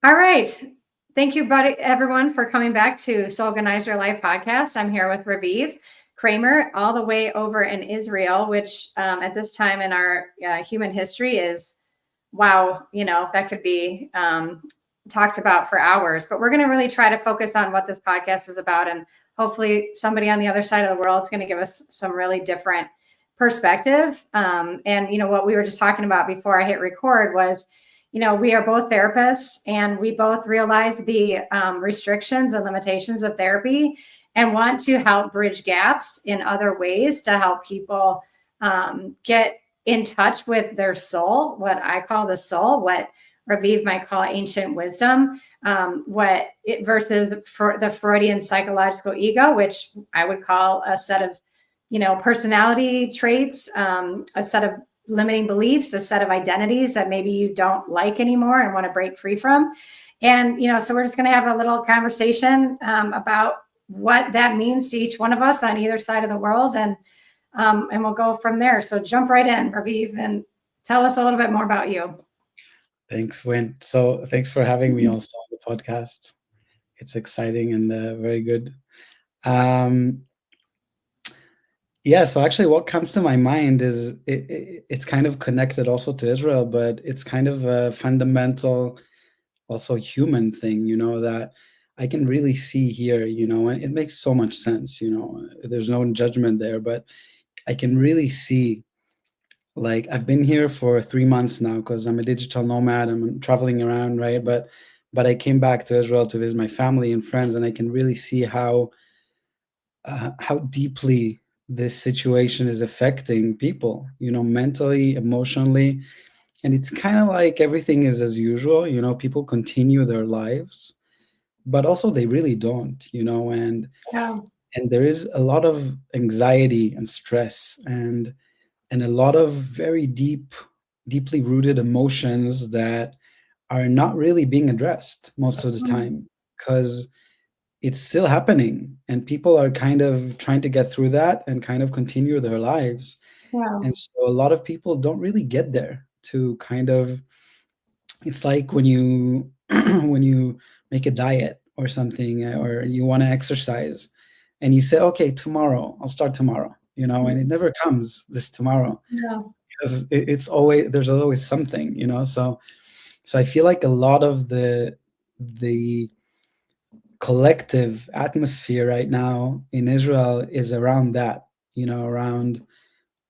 All right. Thank you, buddy, everyone, for coming back to Soulganize Your Life podcast. I'm here with Raviv Kramer, all the way over in Israel, which at this time in our human history is, wow, that could be talked about for hours. But we're going to really try to focus on what this podcast is about. And hopefully somebody on the other side of the world is going to give us some really different perspective. And what we were just talking about before I hit record was, we are both therapists and we both realize the restrictions and limitations of therapy and want to help bridge gaps in other ways to help people get in touch with their soul, what I call the soul, what Raviv might call ancient wisdom, versus the Freudian psychological ego, which I would call a set of, personality traits, a set of limiting beliefs, a set of identities that maybe you don't like anymore and want to break free from. And, so we're just going to have a little conversation about what that means to each one of us on either side of the world. And we'll go from there. So jump right in, Raviv, and tell us a little bit more about you. Thanks, Win. So thanks for having me also on the podcast. It's exciting and very good. Yeah, so actually what comes to my mind is it's kind of connected also to Israel, but it's kind of a fundamental, also human thing, that I can really see here, and it makes so much sense, there's no judgment there, but I can really see, like, I've been here for 3 months now because I'm a digital nomad, I'm traveling around, right? But I came back to Israel to visit my family and friends, and I can really see how deeply this situation is affecting people, mentally, emotionally. And it's kind of like everything is as usual, people continue their lives, but also they really don't, and Yeah. there is a lot of anxiety and stress and a lot of very deeply rooted emotions that are not really being addressed most of the time, because it's still happening and people are kind of trying to get through that and kind of continue their lives. Yeah. And so a lot of people don't really get there to kind of, it's like when you when you make a diet or something, or you want to exercise and you say, okay, tomorrow I'll start tomorrow, and it never comes, this tomorrow, Yeah. because it's always, there's always something, so I feel like a lot of the collective atmosphere right now in Israel is around that,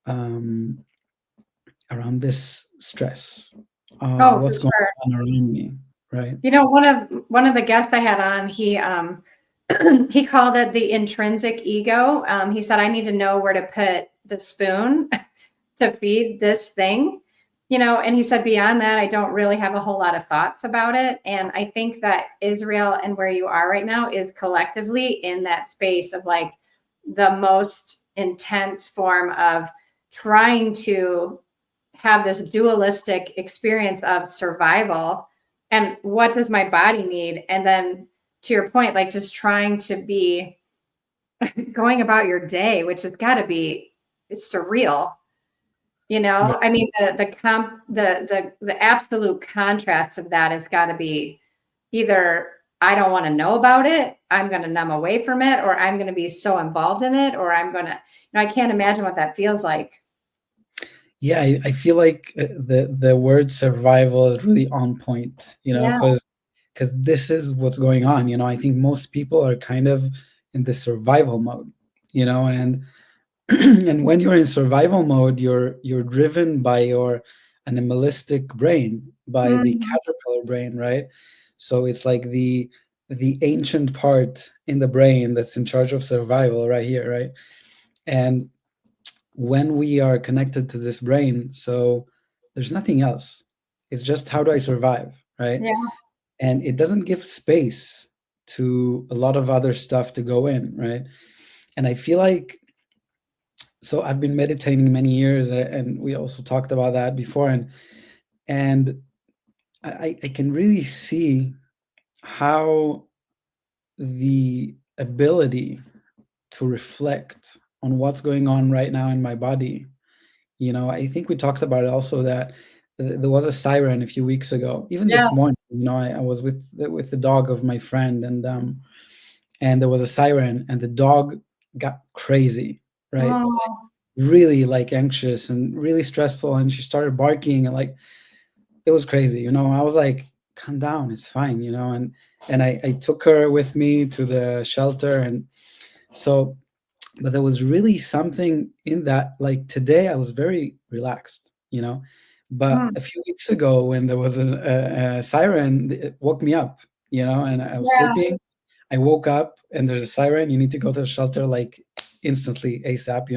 um, around this stress of Oh, for what's going sure. on around me, right? One of the guests I had on, he he called it the intrinsic ego. He said, I need to know where to put the spoon to feed this thing, and he said, beyond that, I don't really have a whole lot of thoughts about it. And I think that Israel and where you are right now is collectively in that space of like the most intense form of trying to have this dualistic experience of survival and what does my body need, and then to your point, like just trying to be going about your day, which has got to be, it's surreal. Yeah. I mean, the absolute contrast of that has got to be either I don't want to know about it, I'm going to numb away from it, or I'm going to be so involved in it, or I'm going to, I can't imagine what that feels like. Yeah, I feel like the word survival is really on point, Yeah. because this is what's going on. I think most people are kind of in the survival mode, and and when you're in survival mode, you're driven by your animalistic brain, by the Mhm. caterpillar brain, right? So it's like the ancient part in the brain that's in charge of survival right here, right? And when we are connected to this brain, so there's nothing else. It's just, how do I survive, right? Yeah. And it doesn't give space to a lot of other stuff to go in, right? And I feel like, so I've been meditating many years, and we also talked about that before, and I can really see how the ability to reflect on what's going on right now in my body, I think we talked about it also, that there was a siren a few weeks ago. Even Yeah. this morning, I was with the dog of my friend, and there was a siren, and the dog got crazy, right? Oh, Really like anxious and really stressful, and she started barking, and like it was crazy. I was like, calm down, it's fine, and I took her with me to the shelter, and so, but there was really something in that. Like today I was very relaxed, but mm, a few weeks ago when there was a siren, it woke me up, and I was yeah. sleeping. I woke up and there's a siren. You need to go to the shelter like instantly, ASAP,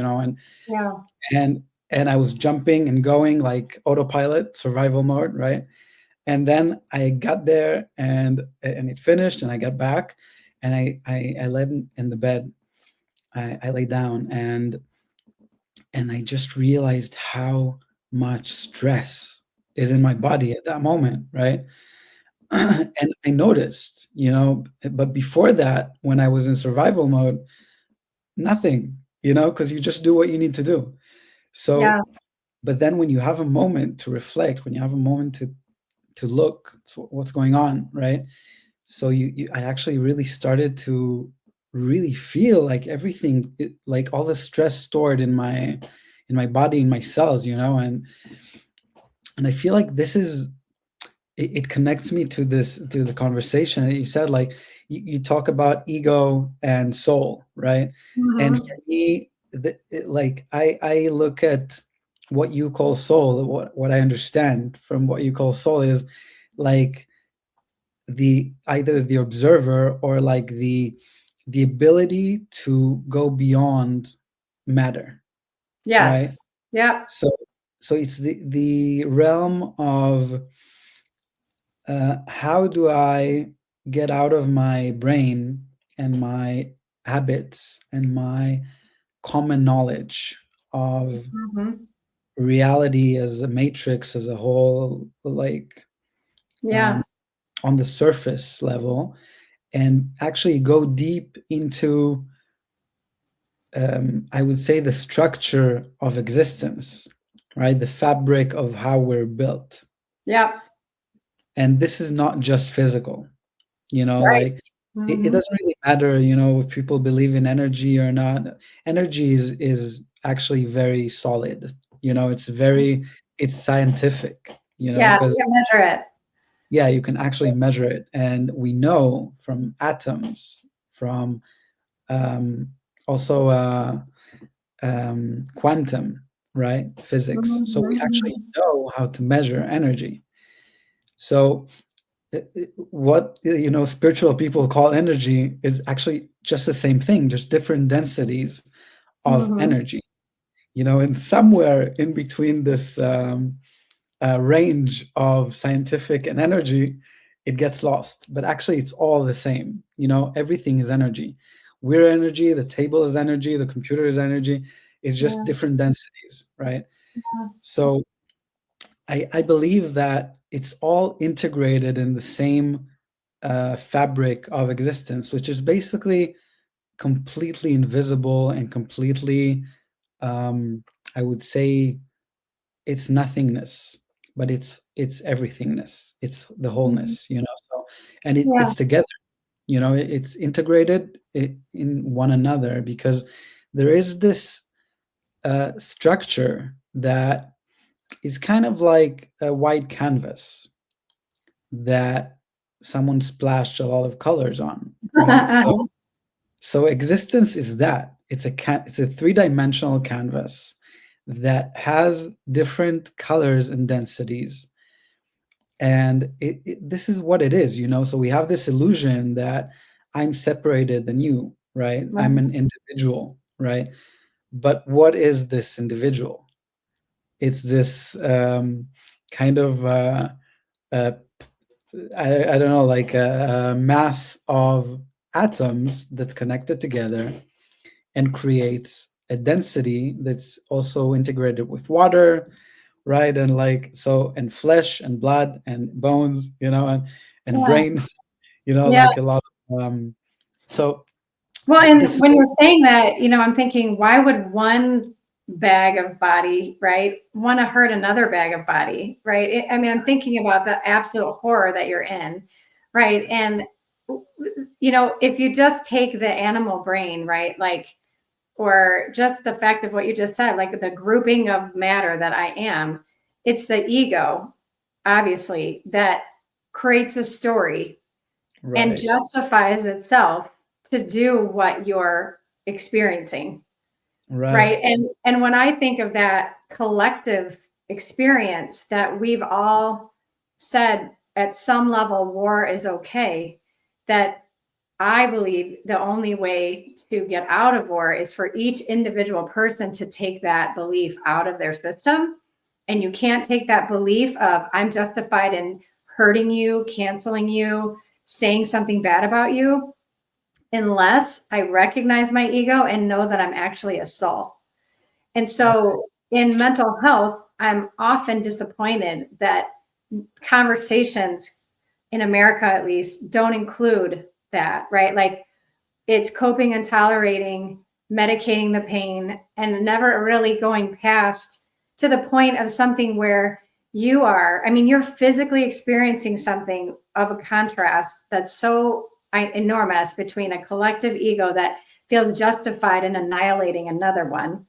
Yeah. and and I was jumping and going like autopilot, survival mode, right? And then I got there, and it finished, and I got back, and I laid in the bed. I lay down, and I just realized how much stress is in my body at that moment, right? And I noticed, but before that, when I was in survival mode, nothing, because you just do what you need to do. Yeah. So, but then when you have a moment to reflect, when you have a moment to look what's going on, right? So I actually really started to really feel like everything, like all the stress stored in my body, in my cells, and I feel like this is it connects me to the conversation that you said. Like you talk about ego and soul, right? And Hmm. for me, like I look at what you call soul. What I understand from what you call soul is like the either the observer or like the ability to go beyond matter, right? Yes. Yep. So it's the realm of how do I get out of my brain and my habits and my common knowledge of Hmm. reality as a matrix as a whole, like Yeah. um, on the surface level, and actually go deep into, I would say, the structure of existence, right? The fabric of how we're built. Yep. And this is not just physical, Right. like it Hmm. doesn't really matter, if people believe in energy or not. Energy is actually very solid, it's scientific, Yeah. We because can measure it. yeah, you can actually measure it. And we know from atoms, from um, also quantum, right? Physics. So we actually Hmm. know how to measure energy. So what spiritual people call energy is actually just the same thing, just different densities of Hmm. energy. And somewhere in between this range of scientific and energy, it gets lost. But actually, it's all the same. Everything is energy. We're energy. The table is energy. The computer is energy. It's just Yeah. different densities, right? So I believe that it's all integrated in the same fabric of existence, which is basically completely invisible and completely, um, I would say, it's nothingness, but it's everythingness. It's the Mhm. wholeness. So, and Yeah. it's together. It's integrated in one another, because there is this structure that is kind of like a white canvas that someone splashed a lot of colors on, right? So existence is that. It's a three-dimensional canvas that has different colors and densities. And this is what it is, So we have this illusion that I'm separated than you, right? I'm an individual, right? But what is this individual? It's this kind of uh, I don't know, like a mass of atoms that's connected together and creates a density that's also integrated with water, right? And like so, and flesh and blood and bones, and Yeah. brain, Yeah. like a lot of so Well, this and when you're saying that, I'm thinking, why would one? bag of body, right, want to hurt another bag of body, right? I mean, I'm thinking about the absolute horror that you're in, right? And, if you just take the animal brain, right, like, or just the fact of what you just said, like the grouping of matter that I am, it's the ego, obviously, that creates a story and Right. justifies itself to do what you're experiencing. Right. Right. And when I think of that collective experience that we've all said at some level war is okay, that I believe the only way to get out of war is for each individual person to take that belief out of their system. And you can't take that belief of I'm justified in hurting you, canceling you, saying something bad about you, unless I recognize my ego and know that I'm actually a soul. And so in mental health, I'm often disappointed that conversations in America, at least, don't include that, right? Like it's coping and tolerating, medicating the pain, and never really going past to the point of something where you're physically experiencing something of a contrast that's so enormous between a collective ego that feels justified in annihilating another one.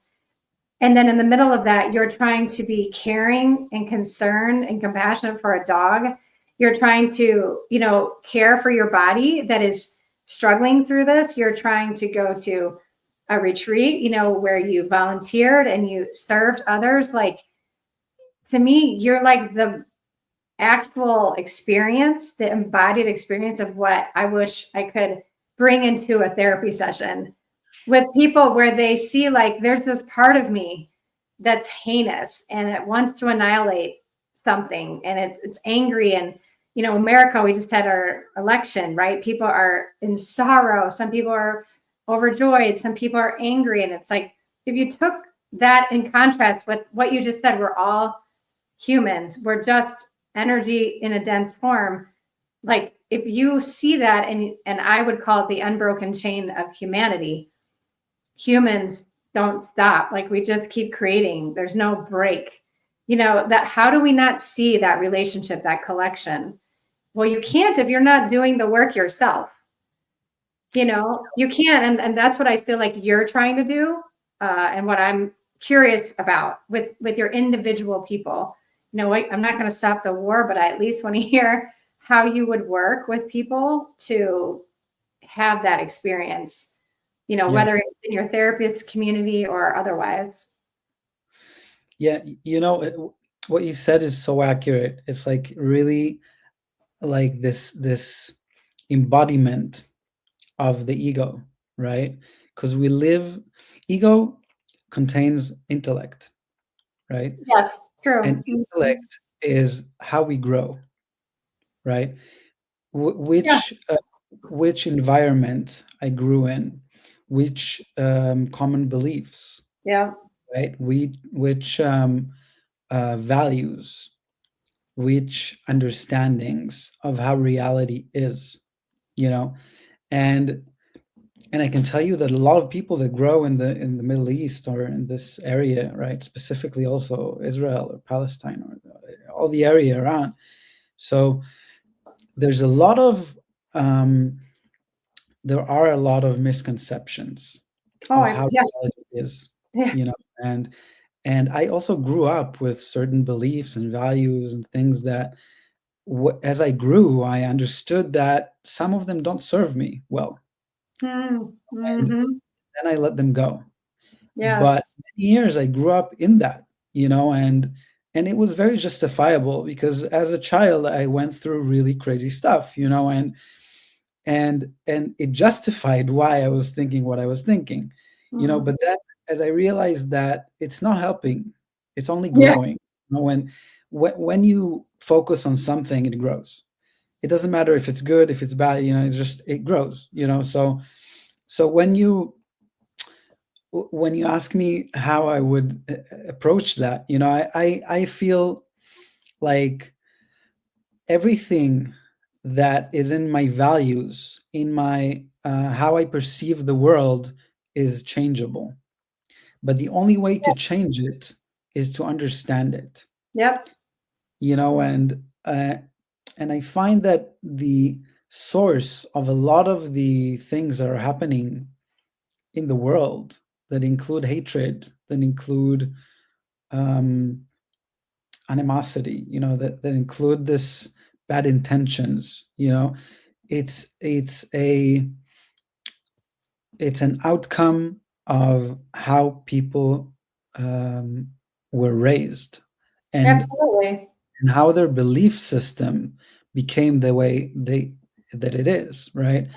And then in the middle of that, you're trying to be caring and concerned and compassionate for a dog. You're trying to, care for your body that is struggling through this. You're trying to go to a retreat, where you volunteered and you served others. Like, to me, you're like the actual experience, the embodied experience of what I wish I could bring into a therapy session with people where they see like there's this part of me that's heinous and it wants to annihilate something and it's angry. And America, we just had our election, right? People are in sorrow, some people are overjoyed, some people are angry. And it's like if you took that in contrast with what you just said, we're all humans, we're just energy in a dense form. Like if you see that, and I would call it the unbroken chain of humanity, humans don't stop. Like we just keep creating. There's no break. That how do we not see that relationship, that collection? Well, you can't if you're not doing the work yourself. You can't. And that's what I feel like you're trying to do. And what I'm curious about with your individual people. I'm not going to stop the war, but I at least want to hear how you would work with people to have that experience, Yeah. whether it's in your therapist community or otherwise. Yeah. What you said is so accurate. It's like really like this embodiment of the ego, right? Because ego contains intellect, right? Yes, true. And intellect is how we grow, right? Wh- Yeah, which uh, which environment I grew in, which common beliefs, yeah. right? Which values, which understandings of how reality is, you know, and and I can tell you that a lot of people that grow in the Middle East or in this area, right, specifically also Israel or Palestine or all the area around. So there's a lot of there are a lot of misconceptions Oh, of how yeah, reality is, yeah. you know, and I also grew up with certain beliefs and values and things that as I grew, I understood that some of them don't serve me well, and Mm-hmm. then I let them go. But Yes. many years I grew up in that, and it was very justifiable because as a child I went through really crazy stuff, and it justified why I was thinking what I was thinking, Mhm. but then as I realized that it's not helping, it's only Yeah. growing. When you focus on something, it grows. It doesn't matter if it's good, if it's bad, it's just it grows, so when you ask me how I would approach that, I feel like everything that is in my values, in my how I perceive the world, is changeable. but the only way to change it is to understand it. Yep. You know, and I find that the source of a lot of the things that are happening in the world, that include hatred, that include um, animosity, you know, that include this bad intentions, you know, it's it's an outcome of how people um, were raised, and Absolutely. how their belief system became the way they that it is, right?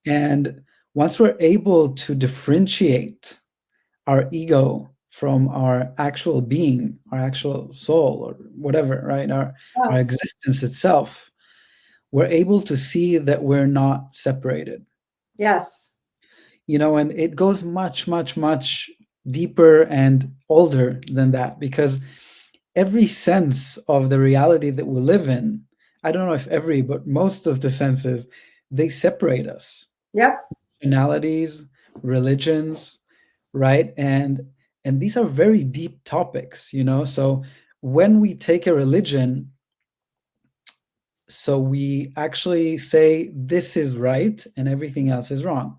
And once we're able to differentiate our ego from our actual being, our actual soul, or whatever, right? Our Yes. existence itself, we're able to see that we're not separated. Yes. You know, and it goes much, much, much deeper and older than that, because every sense of the reality that we live in, I don't know if every, but most of the senses, they separate us. Yep. Nationalities, religions, right? And these are very deep topics, you know. So when we take a religion, so we actually say this is right and everything else is wrong,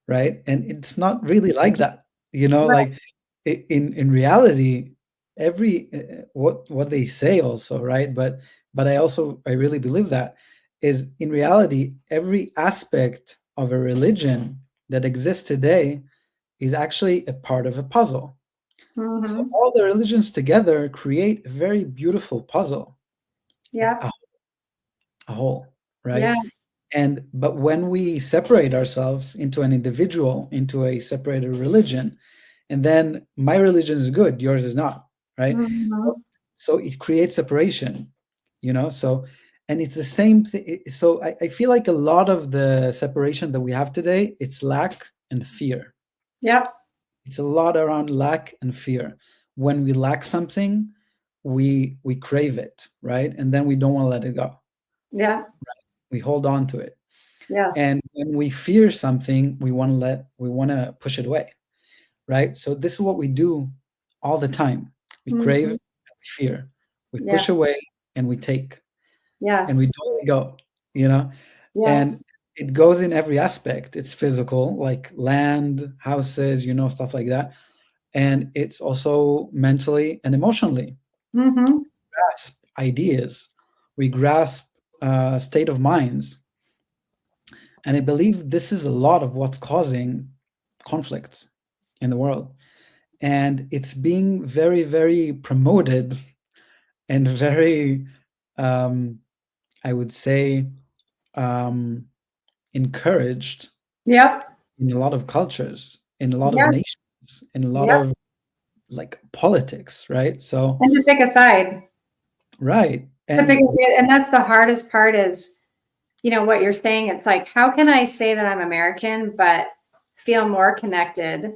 right? And it's not really like that, you know. Right. Like in reality, every what they say also, right? But I really believe that is, in reality, every aspect of a religion that exists today is actually a part of a puzzle. So Mm-hmm. all the religions together create a very beautiful puzzle, Yep. a, a whole, right? Yes. And but when we separate ourselves into an individual, into a separated religion, and then my religion is good, yours is not, right? So, Mm-hmm. so it creates separation, you know. So, and it's the same thing. So I feel like a lot of the separation that we have today, it's lack and fear. Yep. It's a lot around lack and fear. When we lack something, we crave it, right? And then we don't want to let it go. Yep. We hold on to it. Yes. And when we fear something, we want to push it away, right? So this is what we do all the time. We crave Mm-hmm. and we fear. We Yeah. push away and we take, and we Yes. don't let go, you know? And Yes. it goes in every aspect. It's physical, like land, houses, you know, stuff like that. And it's also mentally and emotionally. Mm-hmm. Grasp ideas, we grasp state of minds. And I believe this is a lot of what's causing conflicts in the world. And it's being very, very promoted and very, um, I would say, um, encouraged Yep. in a lot of cultures, in a lot of Yep. nations, in a lot Yep. of like politics, right? So, And to pick a side. right. To pick And a, and that's the hardest part is, what you're saying. It's like, how can I say that I'm American, but feel more connected?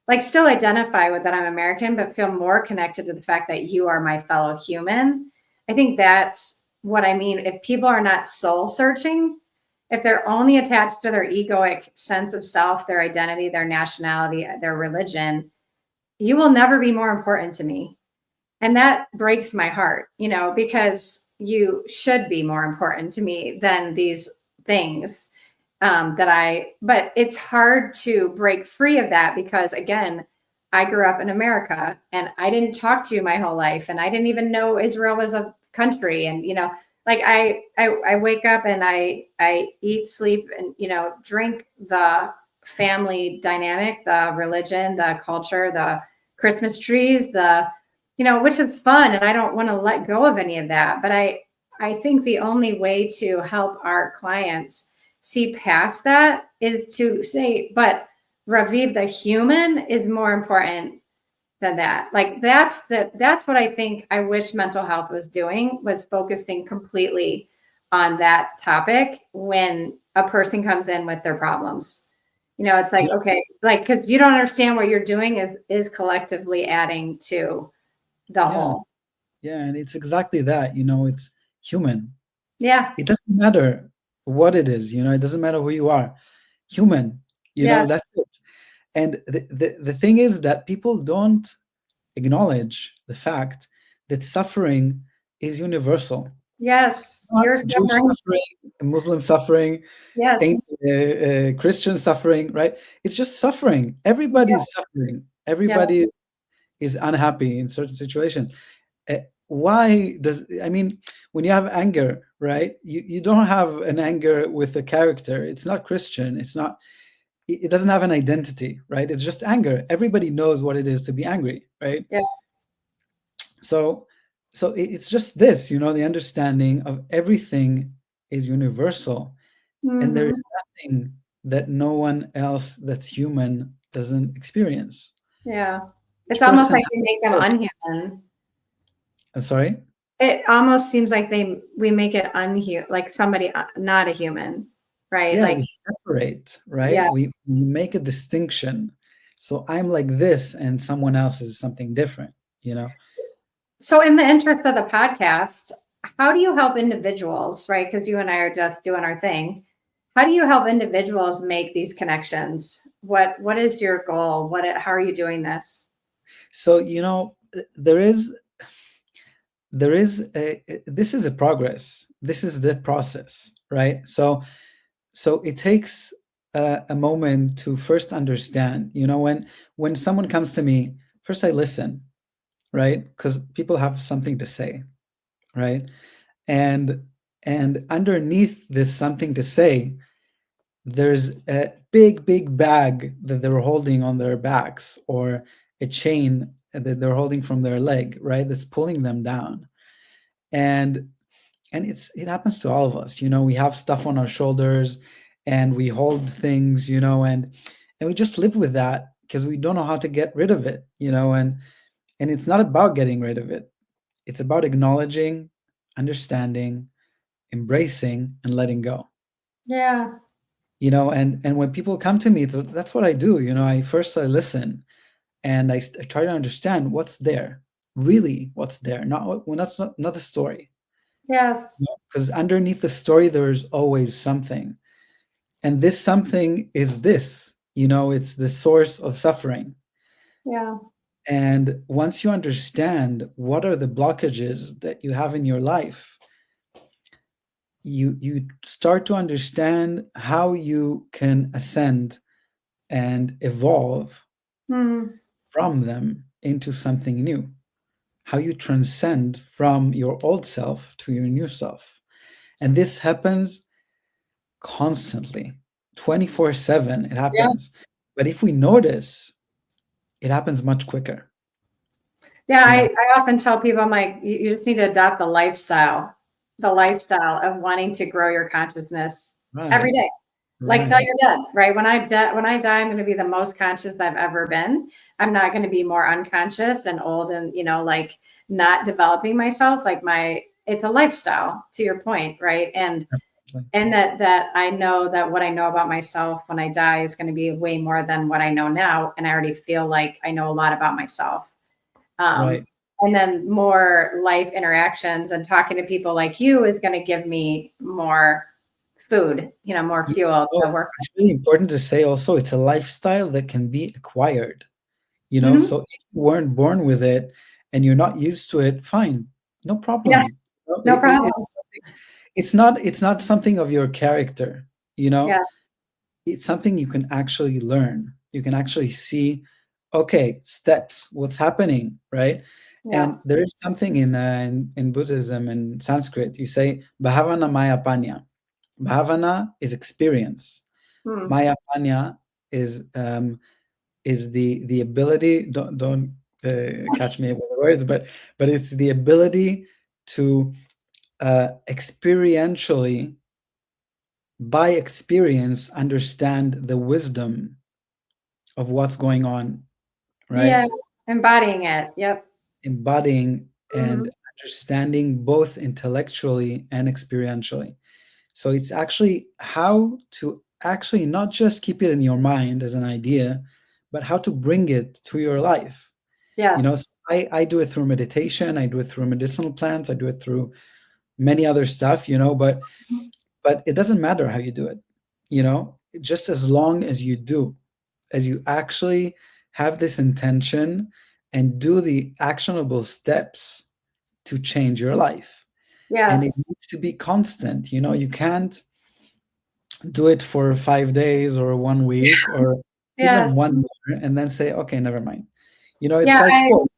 Like, still identify with that I'm American, but feel more connected to the fact that you are my fellow human. I think that's what I mean. If people are not soul searching, if they're only attached to their egoic sense of self, their identity, their nationality, their religion, you will never be more important to me. And that breaks my heart, because you should be more important to me than these things but it's hard to break free of that because, again, I grew up in America and I didn't talk to you my whole life. And I didn't even know Israel was a country. And, like I wake up and I eat, sleep, and, drink the family dynamic, the religion, the culture, the Christmas trees, which is fun. And I don't want to let go of any of that. But I think the only way to help our clients see past that is to say, but Raviv, the human, is more important than that. Like that's what I think I wish mental health was doing, was focusing completely on that topic when a person comes in with their problems. It's like, yeah, okay, like, because you don't understand what you're doing is collectively adding to the yeah, whole. yeah, and it's exactly that. You know, it's human. Yeah. It doesn't matter what it is. You know, it doesn't matter who you are. Human. You know, Yes. that's it. And the thing is that people don't acknowledge the fact that suffering is universal. Yes, Not you're Jewish suffering. suffering, Muslim suffering, Yes. Christian suffering, right? It's just suffering. Everybody Yeah. is suffering. Yeah. Everybody is unhappy in certain situations. Why does, I mean, when you have anger, right? You don't have an anger with a character. It's not Christian. It's not, it doesn't have an identity, right? It's just anger. Everybody knows what it is to be angry, right? Yeah. So it's just this, the understanding of everything is universal, and there is Hmm. nothing that no one else that's human doesn't experience. Yeah. It's Each almost person like has we make a them story. unhuman. I'm sorry. It almost seems like we make it unhuman, like somebody not a human, right? Yeah, Like, we separate, right? yeah. We make a distinction. So I'm like this, and someone else is something different. You know. So, in the interest of the podcast, how do you help individuals, right? Because you and I are just doing our thing. How do you help individuals make these connections? What is your goal? How are you doing this? So there is this is a progress. This is the process, right? So it takes a moment to first understand. When someone comes to me, first I listen, right? Because people have something to say, right? And underneath this something to say, there's a big bag that they're holding on their backs, or a chain that they're holding from their leg, right? That's pulling them down. And and it happens to all of us. We have stuff on our shoulders, and we hold things, and we just live with that because we don't know how to get rid of it. And it's not about getting rid of it. It's about acknowledging, understanding, embracing, and letting go. Yeah. And when people come to me, that's what I do. I listen, and I try to understand what's there, really what's there, not the story. Yes. Because underneath the story, there's always something. And this something is this, it's the source of suffering. Yeah. And once you understand what are the blockages that you have in your life, you start to understand how you can ascend and evolve Hmm. from them into something new, how you transcend from your old self to your new self. And this happens constantly, 24/7. It Yeah. happens. But if we notice, it happens much quicker, Yeah. you know. I often tell people, I'm like, you just need to adopt the lifestyle of wanting to grow your consciousness every Right, day. Like till right, you're dead, right? When I die, I'm going to be the most conscious I've ever been. I'm not going to be more unconscious and old and like not developing myself. Like it's a lifestyle, to your point, right? And definitely. and that I know that what I know about myself when I die is going to be way more than what I know now, and I already feel like I know a lot about myself. Right. And then more life interactions and talking to people like you is going to give me more food, more You fuel to it's work it's really important to say also it's a lifestyle that can be acquired, with. Hmm. so if you weren't born with it and you're not used to it, fine, no Yeah, problem. no problem. It's not something of your character, you know? Yeah, It's something you can actually learn. You can actually see, okay, steps, what's happening, right? yeah. And there is something in Buddhism and Sanskrit. You say bhavana maya panya. Bhavana is experience. Hmm. Maya panya is the ability. Don't catch me with the words, but it's the ability to experientially, by experience, understand the wisdom of what's going on, right? Yeah, embodying it. Yep. Embodying and Hmm. understanding both intellectually and experientially. So it's actually how to actually not just keep it in your mind as an idea, but how to bring it to your life. So Yes. I do it through meditation, I do it through medicinal plants, I do it through many other stuff, but it doesn't matter how you do it, just as long as you do. as you actually have this intention and do the actionable steps to change your life. And it Yes. needs to be constant. You can't do it for 5 days or 1 week or even Yes. 1 year and then say, okay, never mind. It's Yeah. like sport.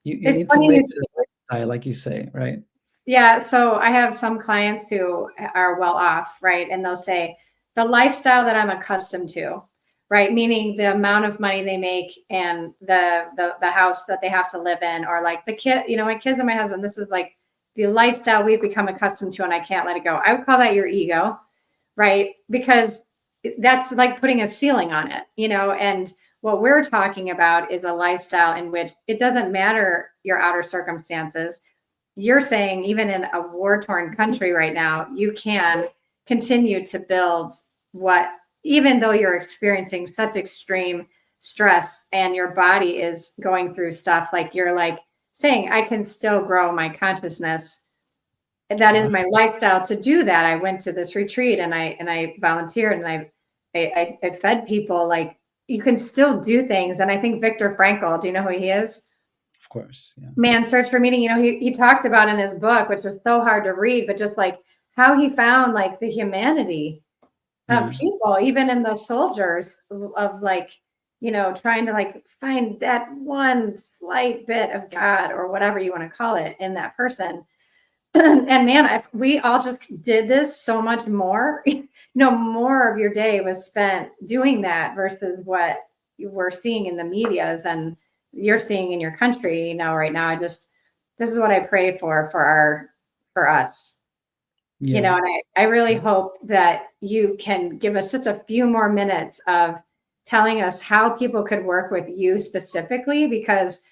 You It's need to funny make you it a lifestyle, like you say, right? Yeah, so I have some clients who are well off, right? And they'll say the lifestyle that I'm accustomed to, right? Meaning the amount of money they make and the house that they have to live in, or like the kid, my kids and my husband, this is like the lifestyle we've become accustomed to and I can't let it go. I would call that your ego, right? Because that's like putting a ceiling on it, and what we're talking about is a lifestyle in which it doesn't matter your outer circumstances. You're saying even in a war-torn country right now, you can continue to build what, even though you're experiencing such extreme stress and your body is going through stuff, like you're like saying, I can still grow my consciousness. That is my lifestyle to do that. I went to this retreat and I volunteered and I fed people. Like, you can still do things. And I think Viktor Frankl, do you know who he is? Of course, yeah. Man's Search for Meaning. He talked about in his book, which was so hard to read, but just like how he found like the humanity of Yeah. people, even in the soldiers, of like, trying to like find that one slight bit of God or whatever you want to call it in that person. And man, if we all just did this so much more, more of your day was spent doing that versus what you were seeing in the medias and you're seeing in your country right now. This is what I pray for us, and Yeah. I really hope that you can give us just a few more minutes of telling us how people could work with you specifically, because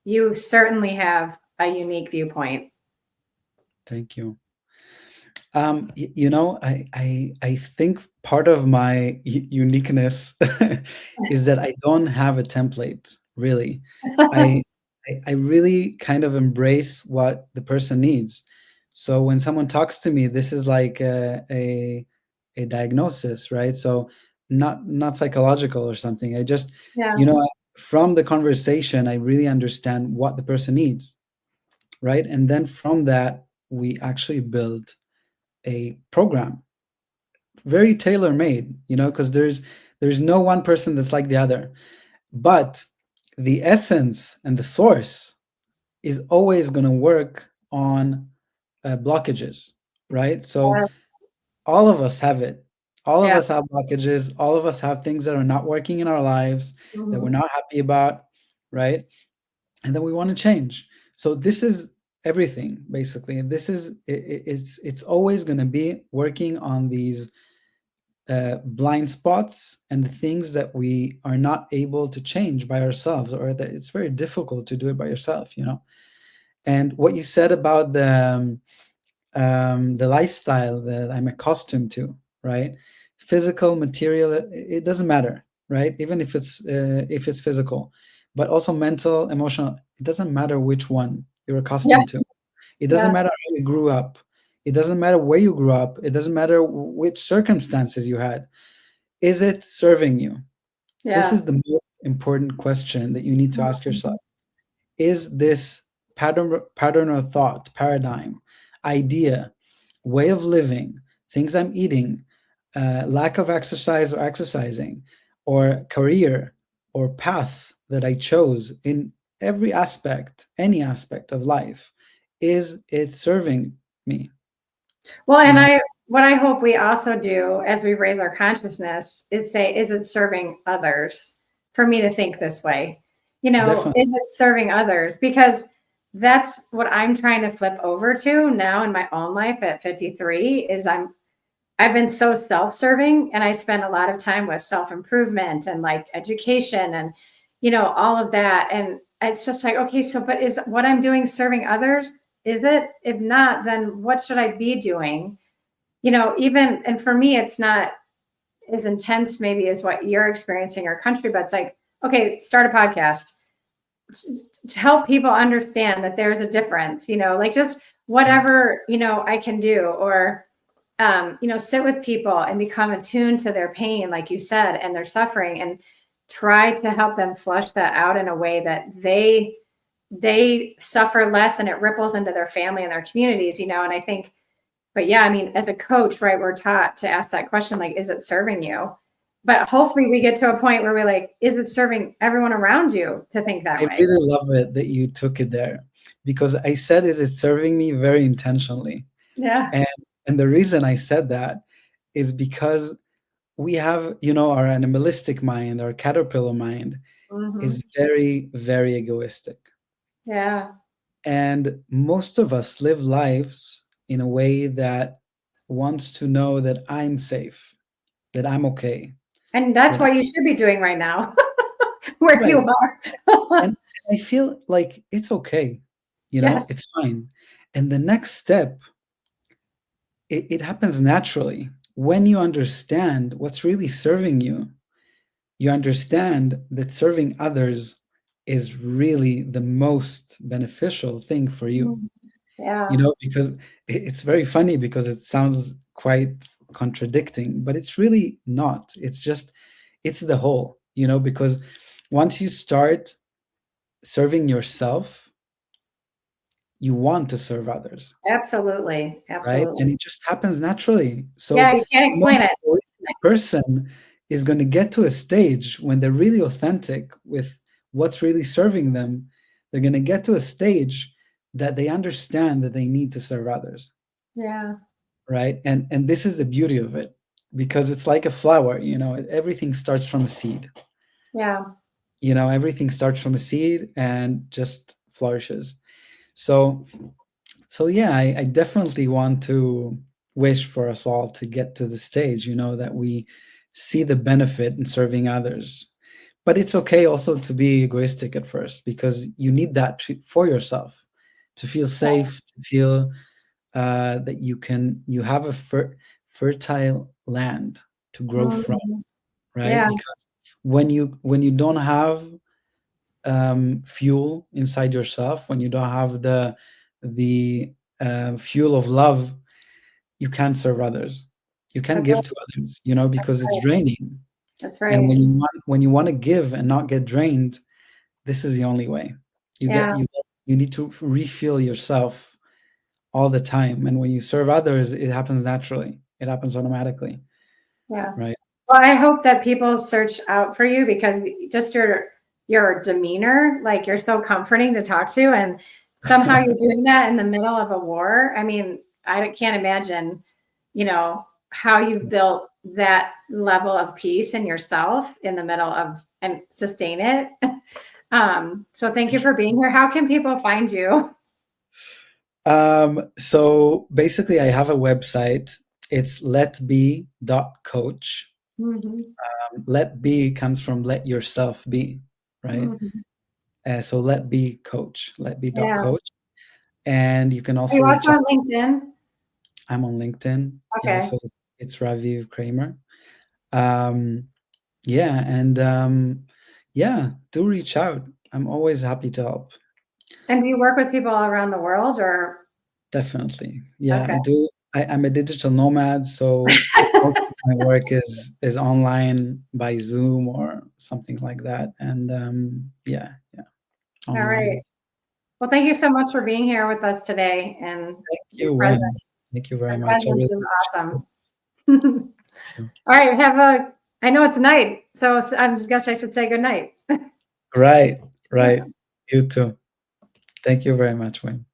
you certainly have a unique viewpoint. Thank you. I think part of my uniqueness is that I don't have a template, really. I I really kind of embrace what the person needs. So when someone talks to me, this is like a diagnosis, right? So not psychological or something. I just, Yeah. you know, from the conversation, I really understand what the person needs, right? And then from that, we actually build a program very tailor made, because there's no one person that's like the other, but the essence and the source is always going to work on blockages, right? So all of us have it. All of Yeah. us have blockages. All of us have things that are not working in our lives that we're Mhm. not happy about, right? And then we want to change. So this is everything basically. This is it's always going to be working on these blind spots and the things that we are not able to change by ourselves, or that it's very difficult to do it by yourself. And what you said about the lifestyle that I'm accustomed to, right? Physical, material, it doesn't matter, right? Even if it's physical, but also mental, emotional, it doesn't matter which one you're Yeah. accustomed to. It doesn't Yeah. matter how you grew up. It doesn't matter where you grew up. It doesn't matter which circumstances you had. Is it serving you? This is Yes. the most important question that you need to ask yourself. Is this pattern of thought, paradigm, idea, way of living, things I'm eating, lack of exercise or exercising, or career or path that I chose in every aspect, any aspect of life, is it serving me? Well, You and know, what I hope we also do as we raise our consciousness is say, is it serving others? For me to think this way, definitely. is it serving others? Because that's what I'm trying to flip over to now in my own life at 53 is I've been so self-serving and I spend a lot of time with self-improvement and like education and all of that. And it's just like, okay, so but is what I'm doing serving others? Is it? If not, then what should I be doing? Even, and for me, it's not as intense maybe as what you're experiencing in our country, but it's like, okay, start a podcast to help people understand that there's a difference, like just whatever, I can do, or, sit with people and become attuned to their pain, like you said, and their suffering. And try to help them flush that out in a way that they suffer less and it ripples into their family and their communities, and I think, but yeah, I mean, as a coach, right, we're taught to ask that question, like, is it serving you? But hopefully we get to a point where we're like, is it serving everyone around you to think that I way? really love it that you took it there, because I said, "Is it serving me?" very intentionally. Yeah. And and the reason I said that is because we have, our animalistic mind, our caterpillar mind Hmm. is very, very egoistic. Yeah. And most of us live lives in a way that wants to know that I'm safe, that I'm okay, And that's that what you should be doing right now, where you right. are. And I feel like it's okay, Yes. it's fine. And the next step, it happens naturally. When you understand what's really serving you, you understand that serving others is really the most beneficial thing for you. Mm. Yeah. Because it's very funny, because it sounds quite contradicting, but it's really not. It's the whole, because once you start serving yourself, you want to serve others, Absolutely. right? And Absolutely. it just happens naturally. So Yeah, you can't the explain most it. egoistic person is going to get to a stage when they're really authentic with what's really serving them. They're going to get to a stage that they understand that they need to serve others, Yeah. right? And this is the beauty of it, because it's like a flower, everything starts from a seed. Yeah. Everything starts from a seed and just flourishes. So yeah, I definitely want to wish for us all to get to the stage, that we see the benefit in serving others. But it's okay also to be egoistic at first, because you need that for yourself, to feel safe, to feel that you have a fertile land to grow from, Mhm. right? Yeah. Because when you don't have fuel inside yourself, when you don't have the fuel of love, you can't serve others. You can't That's right. give to others, because it's Right. draining. That's And right. when you want to give and not get drained, this is the only way. You get Yeah. you need to refill yourself all the time. And when you serve others, it happens naturally. It happens automatically, Yeah. right? Well, I hope that people search out for you because just your demeanor, like you're so comforting to talk to, and somehow you're doing that in the middle of a war. I mean, I can't imagine, how you've built that level of peace in yourself in the middle of and sustain it. So thank you for being here. How can people find you? So basically, I have a website. It's letbe.coach. Hmm. Let be comes from let yourself be, right? Hmm. So let be coach, Yeah. letbe.coach. And you can Are also you reach also out. on LinkedIn? I'm on LinkedIn. Yeah, Okay. so it's Raviv Kramer. Um, yeah, and yeah, do reach out. I'm always happy to help. And do you work with people all around the world or? Definitely. Yeah, Okay. I do. I'm a digital nomad, so most of my work is online by Zoom or something like that. And yeah, yeah, All right. online. Well, thank you so much for being here with us today and Thank your you, presence. Wayne. Thank you very Your much. I really presence is appreciate awesome. All it. right. I know it's night, so I guess I should say good night. Right, right. You too. Thank you very much, Wayne.